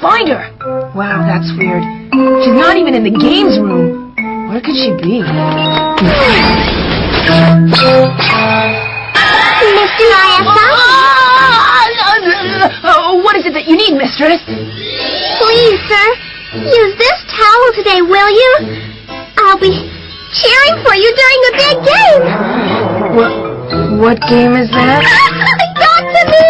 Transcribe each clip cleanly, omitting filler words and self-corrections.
find her. Wow, that's weird. She's not even in the games room. Where could she be? Mr. Ayasa? What is it that you need, mistress? Please, sir, use this towel today, will you? I'll be cheering for you during the big game. What game is that? Not to me!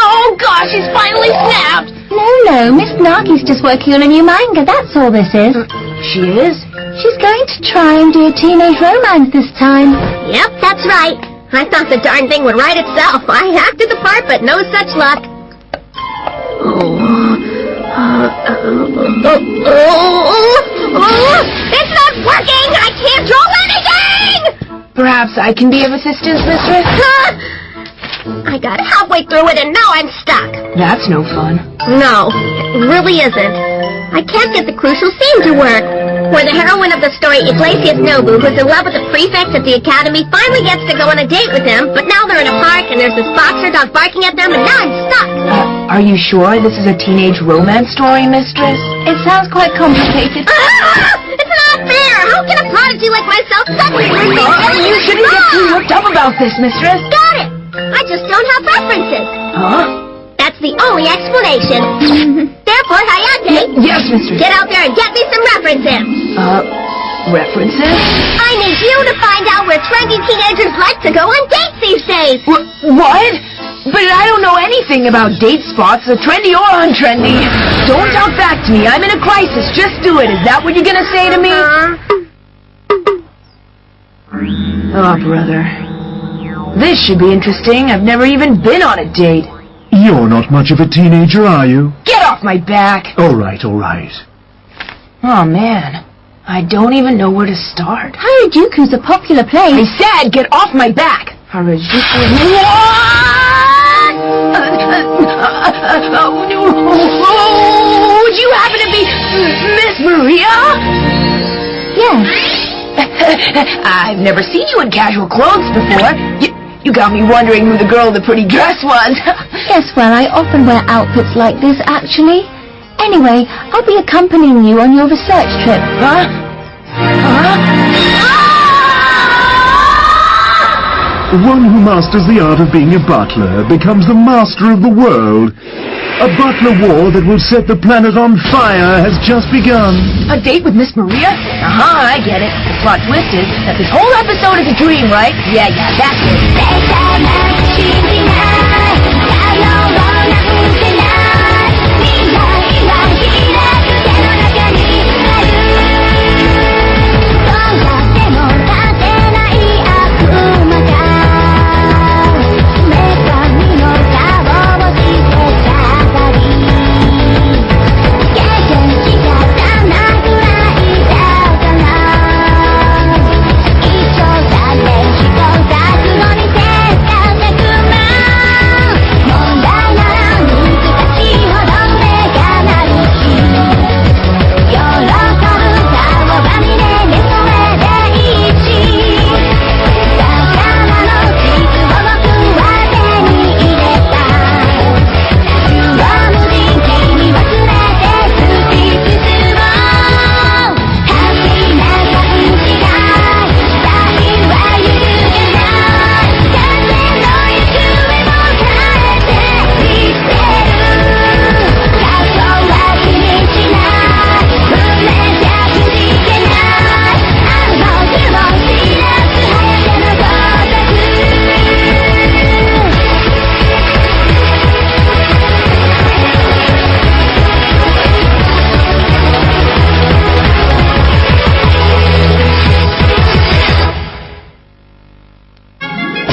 Oh, gosh, she's finally snapped. No, Miss Nagi's just working on a new manga, that's all this is. She is? She's going to try and do a teenage romance this time. Yep, that's right. I thought the darn thing would write itself. I acted the part, but no such luck. It's not working! I can't draw anything! Perhaps I can be of assistance, mistress? I got halfway through it and now I'm stuck. That's no fun. No, it really isn't. I can't get the crucial scene to work, where the heroine of the story, Iglesias Nobu, who's in love with the prefect at the academy, finally gets to go on a date with him, but now they're in a park and there's this boxer dog barking at them and now I'm stuck. Are you sure this is a teenage romance story, mistress? It sounds quite complicated. It's not fair! How can a prodigy like myself suddenly lose these You shouldn't get too worked up about this, mistress. Got it! I just don't have references. Huh? That's the only explanation. Therefore, Hayate, Yes, mistress. get out there and get me some references. References? I need you to find out where trendy teenagers like to go on dates these days. What? But I don't know anything about date spots, trendy or untrendy. Don't talk back to me. I'm in a crisis. Just do it. Is that what you're gonna say to me? Oh, brother. This should be interesting. I've never even been on a date. You're not much of a teenager, are you? Get off my back! All right, all right. Oh, man. I don't even know where to start. Harajuku's a popular I place. said get off my back! Harajuku... Would you happen to be Miss Maria? Yes. I've never seen you in casual clothes before. You got me wondering who the girl in the pretty dress was. Yes, well, I often wear outfits like this, actually. Anyway, I'll be accompanying you on your research trip. Huh? One who masters the art of being a butler becomes the master of the world. A butler war that will set the planet on fire has just begun. A date with Miss Maria? I get it. The plot twist is that this whole episode is a dream, right? Yeah, that's it.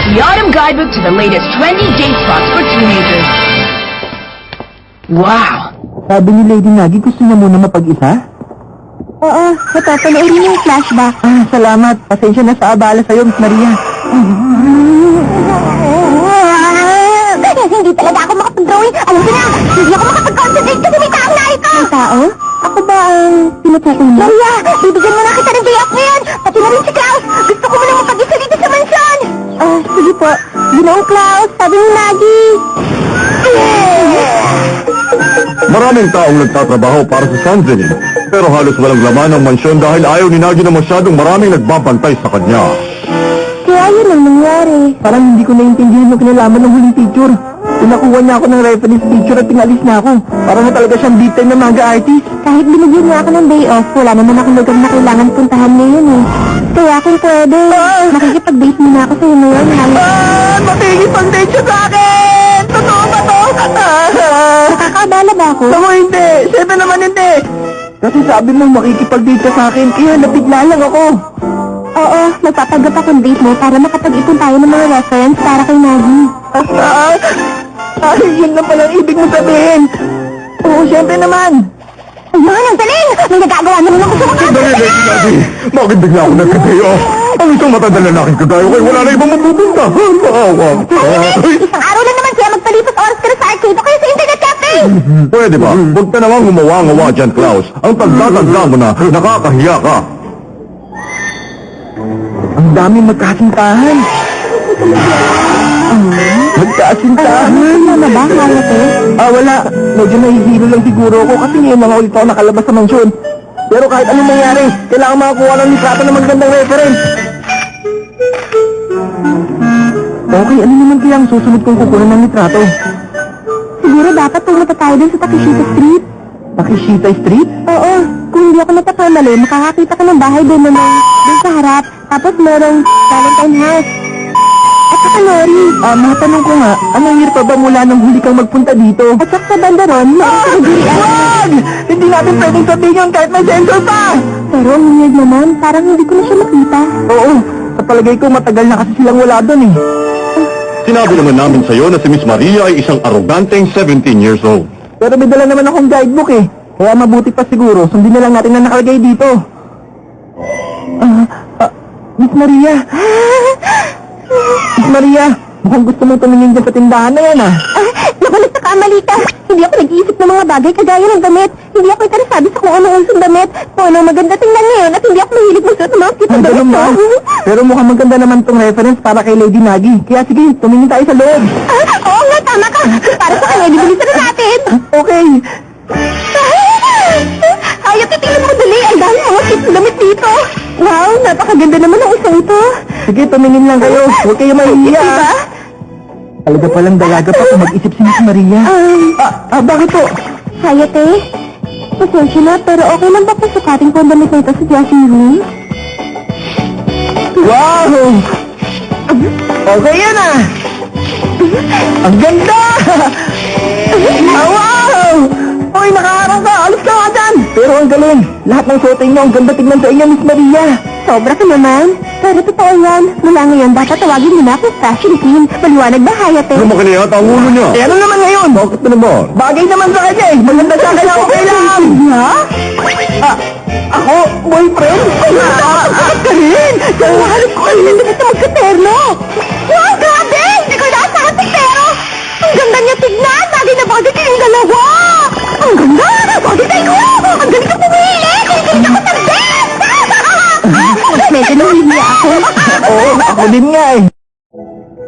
The Autumn Guidebook to the latest trendy date spots for teenagers. Wow! Sabi ni Lady Nagi, gusto niya muna mapag-isa? Oo, napapanoorin niya yung flashback. Salamat. Pasensya na sa abala sa'yo, Miss Maria. Hindi talaga ako makapag-drawing. Alam ko na, hindi ako makapag-concentrate kasi may taong narito. May tao? Ako ba ang pinatay-in mo? Maria, bibigyan mo na kita ng day off ngayon. Pati na rin si Klaus. Gusto ko muna mapag-isa dito sa mansyon. Sige po. Ginoong Klaus, sabi ni Nagi. Maraming taong nagtatrabaho para sa Sanzinin, pero halos walang laman ang mansyon dahil ayaw ni Nagi na masyadong maraming nagbabantay sa kanya. Kaya yun ang nangyari. Parang hindi ko naintindihan yung kinalaman ng huling picture. Pinakuha niya ako ng reference picture at pinalis na ako. Parang na talaga siyang big time na manga artist. Kahit binigyan niya ako ng day off, wala naman akong lugar na kailangan puntahan ngayon eh. Kaya kung pwede, makikipag-base muna ako sa'yo ngayon, Hayate. Makikipag-date siya sa akin! Totoo ba to? Nakakaabala ba ako? Ako hindi! Siyempre naman hindi! Kasi sabi mo makikipag-date ka sa akin, kaya nabigla lang ako. Oo, magpapagat akong date mo para makapag-ipon tayo ng mga reference para kay Nagi. Yun na palang ibig mo sabihin. Oo, siyempre naman. Ay, mga nagdaling! May nagagawa naman ako sa mga... Dali, Nagi! Bakit bigla ako nagkatayo? Ang isang matanda lalaking kagayo kayo, wala na ibang mapupunta. Maawa ka. Isang araw lang naman siya magpalipas oras ka na sa arcade o kaya sa internet cafe! Pwede ba? Huwag ka namang humawa-ngawa dyan, Klaus. Ang tagtatanda mo na, nakakahiya ka. Ang dami magkasintahan. Magkasintahan. Ano ba, Hayate? Wala. Medyo nahihilo lang siguro ako kasi ngayon mga ulit ako nakalabas sa mansyon. Pero kahit anong mangyari, kailangan makakuha ng litrato ng magandang reference. Okay, ano naman kaya ang susunod kong kukunan ng litrato? Siguro dapat pumunta tayo dun sa Takeshita Street. Takeshita Street? Oo, kung hindi ako natakamali, makakakita ka ng bahay doon na may doon sa harap. Tapos merong Valentine House. At saka Nori. Matanong ko nga, anong year pa ba mula nang huli kang magpunta dito? At saka sa banda ron, meron sa Nagurian. Wag! Hindi natin pwedeng sabihin yun kahit may sensor pa! Pero ang weird naman, parang hindi ko na siya makita. Oo, sa palagay ko matagal na kasi silang wala doon eh. Sinabi naman namin sa'yo na si Miss Maria ay isang arroganteng 17 years old. Pero may dala naman akong guidebook eh. Kaya mabuti pa siguro, sundin na lang natin na nakalagay dito. Miss Maria. Miss Maria, mukhang gusto mong tumingin dyan sa tindahan na yan Naku, nagkakamali ka. Hindi ako nag-iisip ng mga bagay kagaya ng damit. Hindi ako interesado sa kung ano ang damit. Kung ano maganda tingnan ngayon at hindi ako mahilig magsuot ng mga cute na damit. Ganun ba? Pero mukhang maganda naman tong reference para kay Lady Nagi. Kaya sige, tumingin tayo sa loob. Oo nga, tama ka. Para sa kanya, bibilisan na natin. Okay. Hayat, tingnan mo dali. Ang dami mga cute na damit dito. Wow, napakaganda naman ang isang ito. Sige, tumingin lang kayo. Huwag kayo mahihiya. Diba? Talaga palang dalaga pa kung mag-isip si Miss Maria. Bakit po? Hayate, pasensya na, pero okay lang ba kung sukatin ko ang damit na ito sa dressing room? Wow! Okay yan Ang ganda! Wow! Uy, nakaharang ka! Alis ka nga dyan! Pero ang galing! Lahat ng suotin niyo, ang ganda tignan sa inyo, Miss Maria! Sobra ka naman. Pero totoo yan. Mula ngayon, dapat tawagin mo na akong fashion queen. Maliwanag ba, Hayate? Lumaki na yata ang ulo niya. Eh, ano naman ngayon? Bakit na naman? Bagay naman sa kanya eh! Maganda siya, kaya okay lang! Ha? Ako? Boyfriend? Karin! Nahanap ko kanina na sa magkaterno! Wow, grabe! Hindi ko naasahan si Pero! Ang ganda niya tignan! Bagay na bagay kayong dalawa! Ang ganda! Bagay tayo! Ang galing ka pumili! Kung hindi ako sa best! Medyo nahihiya ako. Oo, ako din nga eh.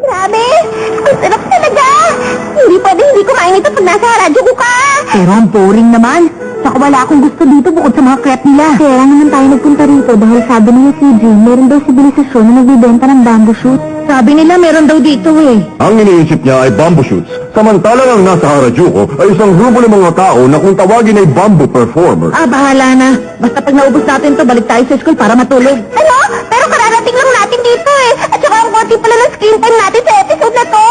Grabe! Ang sarap talaga! Hindi pwede hindi kumain ito pag nasa radyo ko ka! Pero ang boring naman. Saka wala akong gusto dito bukod sa mga crepe nila. Kaya lang naman tayo nagpunta rito dahil sabi niya si Jane, meron daw sibilisasyon na nagbibenta ng bamboo shoot. Sabi nila meron daw dito eh. Ang iniisip niya ay bamboo shoots. Samantalang ang nasa Harajuku ay isang grupo ng mga tao na kung tawagin ay bamboo performer. Bahala na. Basta pag naubos natin to, balik tayo sa school para matulog. Ano? Pero kararating lang natin dito eh. At saka ang konti pala ng screen time natin sa episode na to.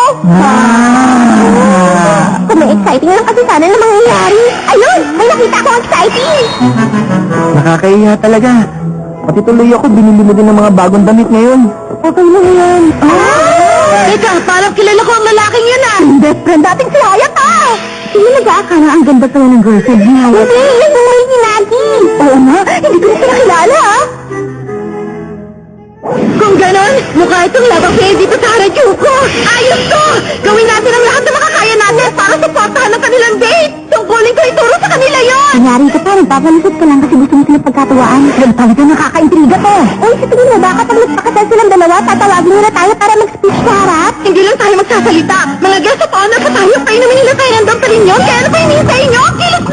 Kung may exciting lang kasi sana na mangyayari. Ayun! May nakita akong exciting! Nakakahiya talaga. Pati tuloy ako, binili mo din ng mga bagong damit ngayon. Okay lang yan. Teka, parang kilala ko ang lalaking yun Best friend dating si Hayat Sino nag-aakala ang ganda pala ng girlfriend ni Hayat? Hindi, yung buhay ni Nagi. Oo nga, hindi ko na sila kilala Kung ganon, mukha itong labang fail dito sa Harajuku. Ayos to! Gawin natin ang lahat na makakaya natin para supportahan ang kanilang date. Tungkulin ko ituro sa kanila yon. Nangyari ka pa, nagpapalisot ka lang kasi gusto mo sila pagkatuwaan. Pero talaga nakakaintriga to. Uy, sa tingin mo ba kapag nagpakasal silang dalawa, tatawagin nila tayo para mag-speech sa harap? Hindi lang tayo magsasalita. Mga guest of honor pa tayo, painumin nila tayo ng Dom Perignon. Kaya ano pa hinihintay nyo? Kilos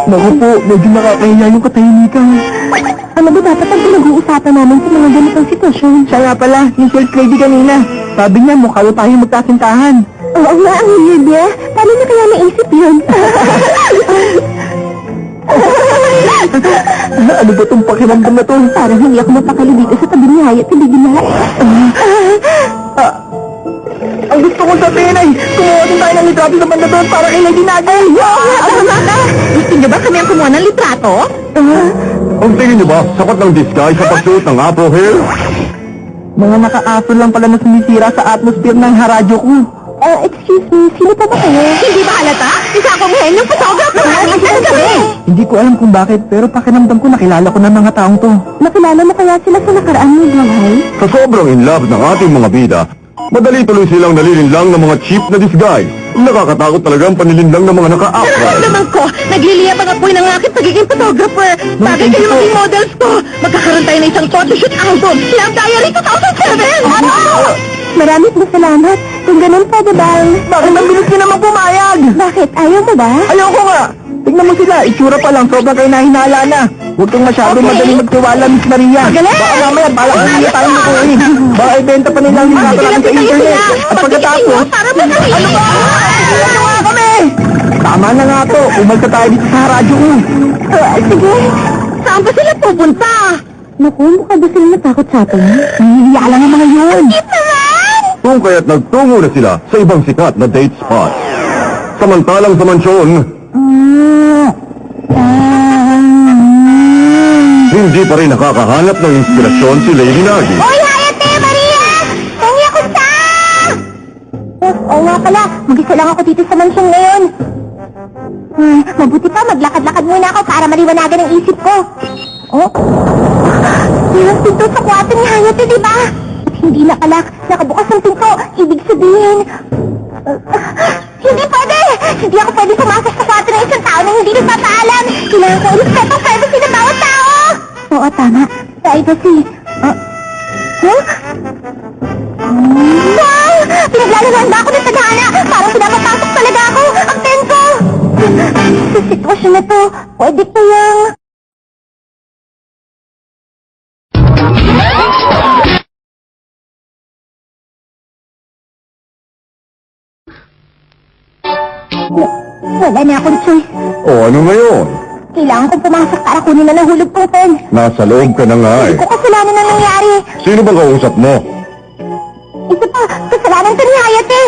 Naku po, medyo nakakahiya yung katahimikan. Ano ba dapat ang pinag-uusapan namin sa mga ganitong sitwasyon? Siya nga pala, yung sales lady kanina. Sabi niya, mukha daw tayo magkasintahan. Oo nga, ang weird niya. Paano niya kaya naisip yun? Ano ba itong pakiramdam na to? Parang hindi ako mapakali dito sa tabi ni Hayat sa Bigina. Ang gusto kong sabihin ay, kumuha din tayo ng litrato sa banda doon para kay Lady Nagay. Gusto niyo ba kami ang kumuha ng litrato? Ang tingin niyo ba, sapat ng disguise sa pagsuot ng afro hair? Mga naka-afro lang pala na sumisira sa atmosphere ng haradyo ko. Excuse me, sino pa ba kayo? Hindi ba halata? Isa akong henyo photographer! Hindi ko alam kung bakit, pero pakiramdam ko nakilala ko na mga taong to. Nakilala mo kaya sila sa nakaraan ni Buhay? Sa sobrang in love ng ating mga bida, madali tuloy silang nalilinlang ng mga cheap na disguise. Nakakatakot talaga ang panilinlang ng mga naka-afro. Naman ko, nagliliyabang ako ng aking pagiging photographer. Bagay kayo maging models ko. Magkakaroon tayo ng isang photoshoot album. Love Diary 2007! Maraming salamat. Kung ganun pa, diba? Bakit ang bilis niya naman pumayag? Bakit? Ayaw mo ba? Ayoko nga! Tignan mo sila, itsura pa lang, sobrang kayo nahinala na. Huwag kang masyadong madaling magtiwala, Miss Maria. Magaling! Baka mamaya, balak hindi tayong makuhin. Baka ibenta pa nila ang litrato natin sa internet. At pagkatapos, Ano ba? ano nga kami? Tama na nga to, umalta tayo dito sa radyo ko. Sige. Saan ba sila pupunta? Naku, mukha ba sila natakot sa atin? Hihiya lang ang mga yun. Kung kaya't nagtungo na sila sa ibang sikat na date spot. Samantalang sa mansyon, hindi pa rin nakakahanap ng inspirasyon si Lady Nagi. Hoy, Hayate, Maria! Tangi ako sa... Oo nga pala, mag-isa lang ako dito sa mansyon ngayon. Mabuti pa, maglakad-lakad muna ako para maliwanagan ang isip ko. Oh? Yung pinto sa kwarto ni Hayate, di ba? Hindi nakalak, nakabukas ang pinto. Ibig sabihin... hindi pwede! Hindi ako pwede pumasok sa kwarto ng isang tao na hindi nagpapaalam. Kailangan ko i-respect ang privacy ng bawat tao! Oo, tama. Privacy. Huh? Wow! Pinaglalarawan ba ako ng tadhana? Parang pinapapasok talaga ako. Ang tenso! Sa sitwasyon na to, pwede kayang... Wala na akong choice. O ano ngayon? Kailangan kong pumasok para kunin na ng hulog kong pen. Nasa loob ka na nga Hindi eh. ko kasalanan na nangyari. Sino bang kausap mo? Isa pa, kasalanan to ni Hayate.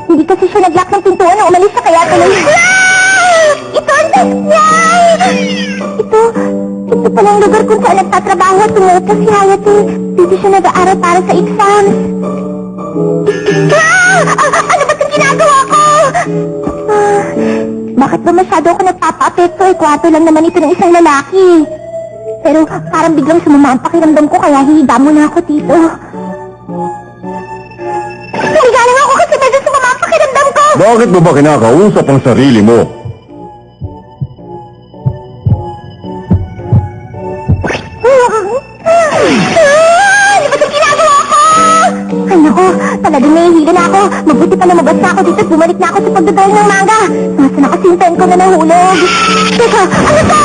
Hindi kasi siya nag-lock ng pintuan nung umalis siya kaya tuloy. Ito ang desk niya! Ito palang lugar kung saan nagtatrabaho at tumupo si Hayate. Dito siya nag-aaral para sa exam. Ano ba itong ginagawa ko? Bakit ba masyado ako nagpapa-apekto? Kwarto lang naman ito ng isang lalaki. Pero parang biglang sumama ang pakiramdam ko kaya hihiga muna ako dito. Hihiga lang ako kasi medyo sumama ang pakiramdam ko. Bakit mo ba kinakausap ang sarili mo? Ano ba itong ginagawa ko? Ay nako, talagang nahihila na ako. Mabuti pa lumabas na ako dito at bumalik na ako sa pagdadrive ng manga. Nasa na kasi yung pen ko na nahulog. Teka, ano to?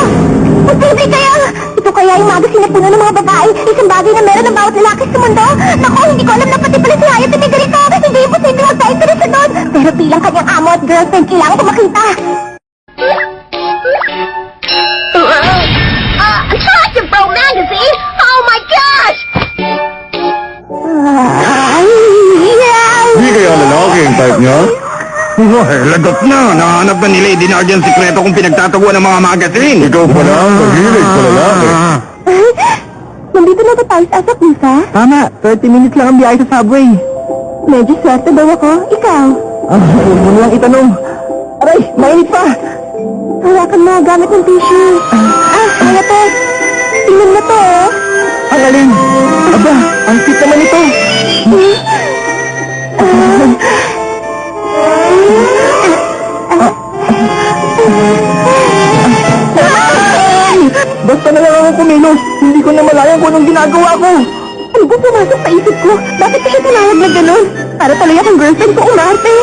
Posible kaya? Ito kaya yung magazine na puno ng mga babae? Isang bagay na meron ng bawat lalaki sa mundo? Naku, hindi ko alam na pati pala si Hayate may ganito. Hindi imposible magpa-interest doon. Pero bilang kanyang amo at girlfriend, kailangan ko makita. Attractive Bro Magazine? Oh my gosh! Di kaya lalaki ang type niya? Ay, lagot na. Nahanap na ni Lady Nagi ang sikreto kung pinagtataguan ng mga magazine. Ikaw pala ang mahilig sa lalaki. Nandito na ba tayo sa Asakusa? Tama, 30 minutes lang ang biyahe sa subway. Medyo swerte daw ako. Ikaw? Huwag mo nilang itanong. Aray, mainit pa. Hawakan mo gamit ng tissue. Hayate. Tingnan mo to, oh. Ang alin. Aba, ang cute naman ito. Basta na lang ako kumilos. Hindi ko na malayan kung anong ginagawa ko. Ano ba pumasok sa isip ko? Bakit ko siya tinawag na gano'n? Para tuloy akong girlfriend ko umarte.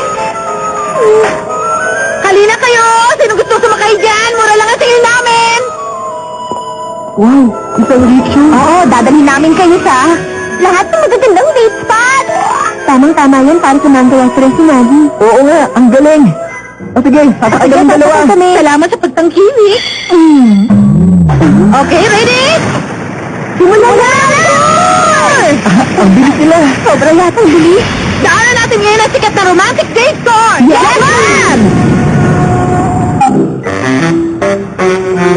Halina kayo! Sino gusto sumakay dyan? Mura lang Wow, isang rickshaw. Oo, dadalhin namin kayo sa lahat ng magagandang date spot. Tamang-tama yan para sa Manga Reference ni Maggie. Oo nga, ang galing. O sige, sasakay kami dalawa. Salamat sa pagtangkilik. Okay, ready? Simulan na! Ang bilis nila. Sobra yata ang bilis. Daanan natin ngayon ang sikat na romantic date score! Yes, ma'am!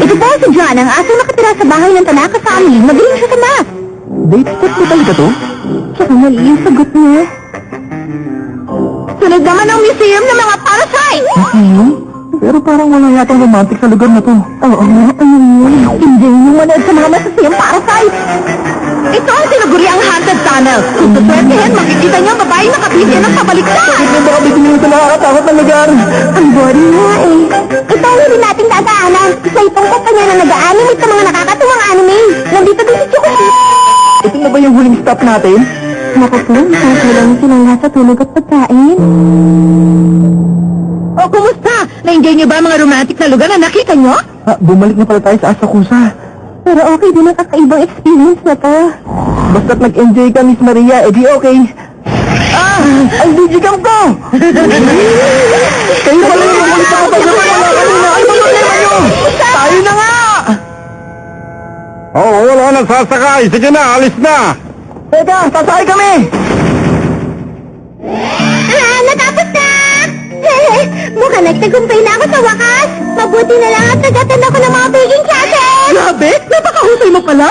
Ito po si John, ang asong nakatira sa bahay ng Tanaka family. Magaling siya sa math. Date spot po talaga to? Tsaka mali yung sagot niya. Sunod naman ang museum ng mga parasite! Pero parang wala yatang romantic sa lugar na to. Oo nga, ano yun? Hindi yung manood sa mga masasayang parasite. Ito ang tinaguri ang haunted tunnel. Kung suswertehin, makikita niyo ang babae na kabisya ng pabaliktad. Hindi ba kami tingin sa nakakatakot na lugar? Ang boring nga eh. Ito ang hindi natin dadaanan. Isa itong kumpanya na nag-a-animate sa mga nakakatuwang anime. Nandito din si Choco. Ito na ba yung huling stop natin? Naku po, nakakulang silang nasa tulog at pagkain. O, kumusta? Na-enjoy niyo ba ang mga romantic na lugar na nakita niyo? Bumalik na pala tayo sa Asakusa. Pero okay din ang kakaibang experience na to. Basta't nag-enjoy ka, Miss Maria, edi okay. Ang digicam ko! Kayo pala yung makulit ako pag wala kanina. Ano ba problema nyo? Tayo na nga! Oo, wala na sasakay. Sige na, alis na. Teka, sasakay kami! Natapos na! Mukhang nagtagumpay na ako sa wakas. Mabuti na lang at nagatan ako ng mga baking classes. Grabe! Napakahusay mo pala!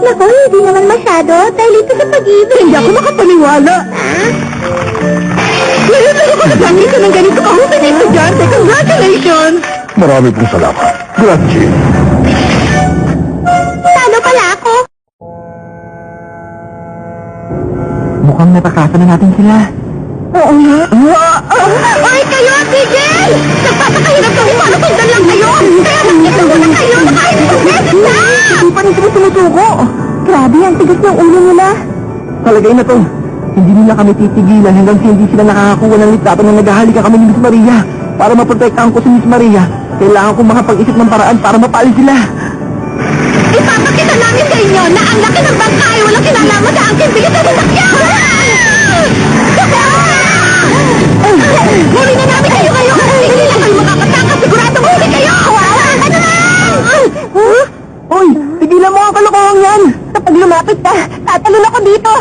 Naku, hindi naman masyado dahil ito sa pag-ibig. Hindi ako makapaniwala! Ngayon lang ako nagkakita ng ganito kahusay na estudyante. Congratulations! Marami pong salamat. Grazie. Talo pala ako. Mukhang natakasan na natin sila. Oo nga. Ay, kayo, TJ! Nagpapakahirap kami para sundan lang kayo! Kaya nakita ko na kayo na kahit isang beses na! Hindi pa rin sila tumutuko. Grabe, ang tigas ng ulo nila. Talagay na to. Hindi nila kami titigilan hanggang hindi sila nakakakuha ng litrato na naghahalika kami ni Miss Maria. Para maprotektahan ko si Miss Maria, kailangan kong makapag-isip ng paraan para mapaalis sila. Ipapakita namin sa inyo na ang laki ng bangka ay walang kinalaman sa akin bilis na sasakyan! Huli na namin kayo ngayon! Hindi lang kayo makakatakas! Siguradong huli kayo! Ano lang! Hoy, tigilan mo ang kalokohan yan! Kapag lumapit ka, tatalon ako dito!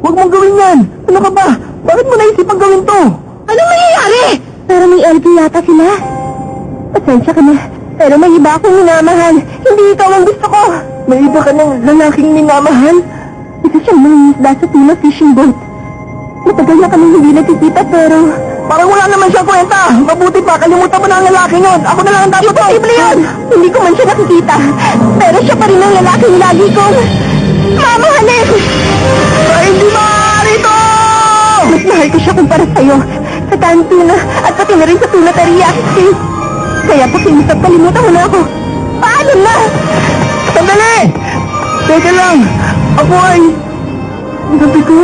Huwag mong gawin yan! Ano ka ba? Bakit mo naisipang gawin to? Anong mangyayari? Pero may LP yata sila. Pasensya ka na. Pero may iba akong minamahal. Hindi ikaw ang gusto ko. May iba ka ng lalaking minamahal? Isa siyang mangingisda sa Tuna Fishing Boat. Matagal na kami hindi nagkikita pero... Parang wala naman siyang kwenta! Mabuti pa, kalimutan mo na ang lalaking yun! Ako na lang ang dapat Imposible yun! Hindi ko man siya nakikita. Pero siya pa rin ang lalaking lagi kong... mamahalin! Ay, hindi maaari to! Mas mahal ko siya kumpara sa'yo. Sa tuna at pati na rin sa tuna teriyaki. Kaya pakiusap, kalimutan mo na ako. Paano na? Sandali! Teka lang! Ako ay... Sabi ko...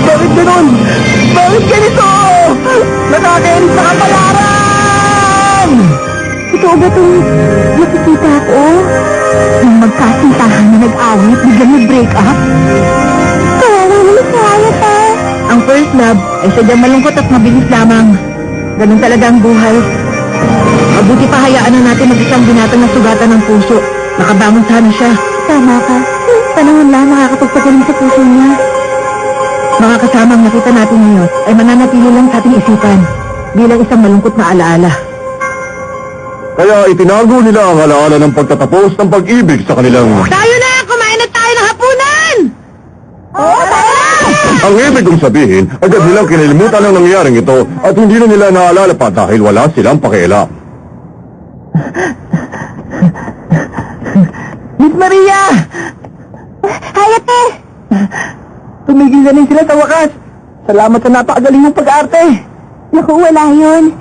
Bakit ganun? Bakit ganito? Nakakainis na kapalaran! Ikaw ba itong nakikita ko? Nang magkasintahan na nag-awit, biglang nag-break up? Kaya naman kaya pa. Ang first love ay sadyang malungkot at mabilis lamang. Ganun talaga ang buhay. Mabuti pa hayaan na natin mag-isang binatang na sugatan ng puso. Nakabangon sana siya. Tama ka. Panahon lang nakakapagpagaling sa puso niya. Mga kasamang nakita natin ngayon ay mananatili lang sa ating isipan bilang isang malungkot na alaala. Kaya itinago nila ang alaala ng pagtatapos ng pag-ibig sa kanilang... Tayo na! Kumain na tayo ng hapunan! Oo, tayo! Ang ibig kong sabihin, agad nilang kinilimutan ang nangyaring ito at hindi na nila naalala pa dahil wala silang pakialam. Miss Maria! Hayate! Tumigil na rin sila sa wakas. Salamat sa napakagaling mong pag-arte. Naku, wala yun.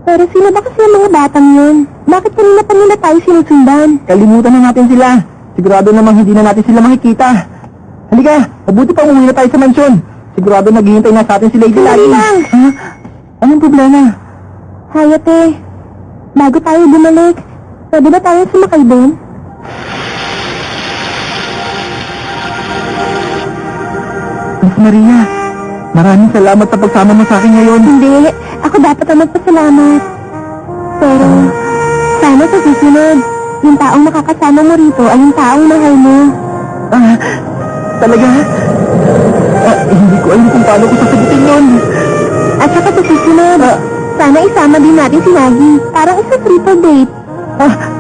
Pero sino ba kasi ang mga batang yun? Bakit kanina pa nila tayo sinusundan? Kalimutan na natin sila. Sigurado namang hindi na natin sila makikita. Halika, mabuti pa umuwi na tayo sa mansyon. Sigurado naghihintay na sa atin si Lady Sandali Lani. lang. Ha? Anong problema? Hayate, bago tayo bumalik, pwede ba tayo sumakay doon? Maria. Maraming salamat sa pagsama mo sa akin ngayon. Hindi, ako dapat ang magpasalamat. Pero, sana sa susunod, yung taong makakasama mo rito ay yung taong mahal mo. Talaga? Hindi ko alam kung paano ko sasagutin yun. At saka sa susunod, sana isama din natin si Nagi. Parang isa triple date.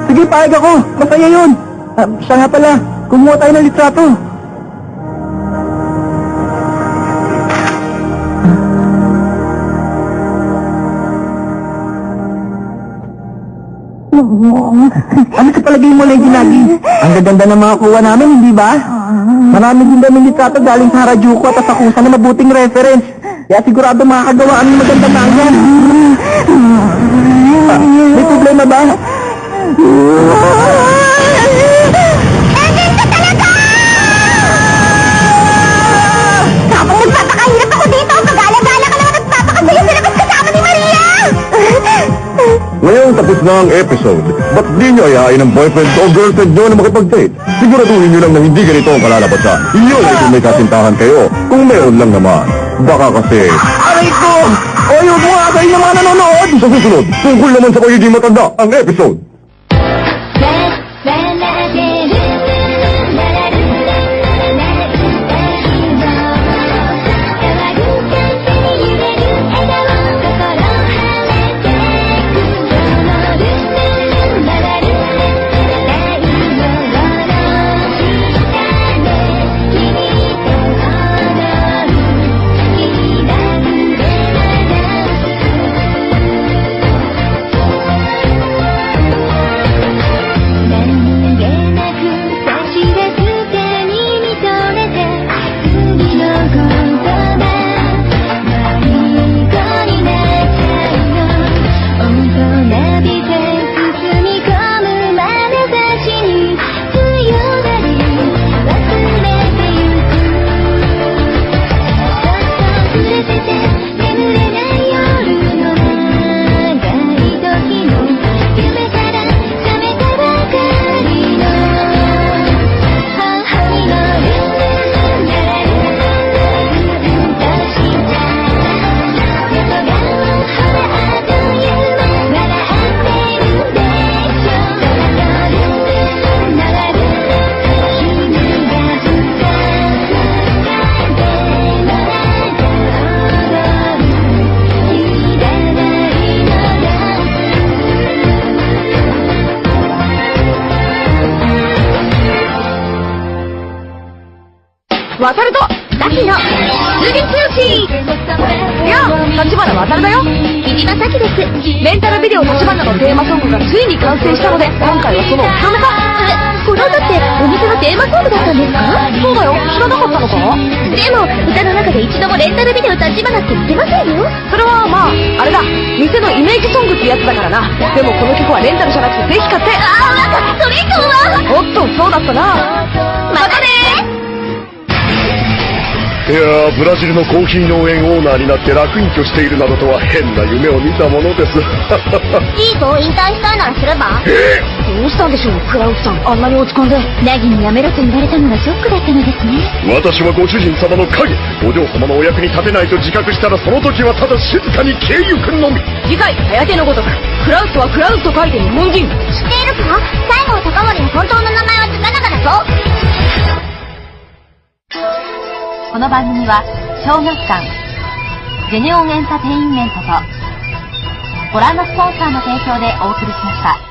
Sige, paayag ako. Masaya yun. Siya nga pala, kumuha tayo ng litrato. Ano sa palagay mo, Lady Nagi? Ang gaganda ng mga kuha namin, hindi ba? Marami din kami litrato galing sa Harajuku at Asakusa na mabuting reference. Kaya sigurado makakagawa kami ng magandang mangan. May problema ba? Ending ka talaga! Kapag nagpapakahirap ako dito, pag-alagala ka naman nagpapakasaya sa labas kasama ni Maria! Ngayong tapos na ang episode, ba't di nyo ayain ang boyfriend o girlfriend nyo na makipag-date? Siguraduhin nyo lang na hindi ganito ang kalalabasan. Iyon ay kung may kasintahan kayo, kung meron lang naman. Baka kasi... Aray ko! Oy, huwag mo akayin ng mga nanonood! Sa susunod, tungkol naman sa pagiging matanda ang episode.渡ると滝の通日通信やあ、立花渡るだよ。木島咲です。レンタルビデオ立花のテーマソングがついに完成したので、今回はそのお披露目さ。この歌ってお店のテーマソングだったんですか？そうだよ、知らなかったのか？でも歌の中で一度もレンタルビデオ立花って言ってませんよ。それはまあ、あれだ、店のイメージソングってやつだからな。でもこの曲はレンタルじゃなくてぜひ買って。ああ、なんかそれ以上は。おっと、そうだったな。またねー。いやー、ブラジルのコーヒー農園オーナーになって楽隠居しているなどとは変な夢を見たものです。いいと引退したいならすれば？どうしたんでしょう、クラウスさん。あんなに落ち込んで。ナギにやめろと言われたのがショックだったのですね。私はご主人様の影、お嬢様のお役に立てないと自覚したらその時はただ静かに消えゆくのみ。次回、早手のごとく。クラウスはクラウスと書いて日本人。知っているか？西郷隆盛の本当の名前は高中だぞ。この番組は小学館ジェネオンエンタテインメントとご覧のスポンサーの提供でお送りしました。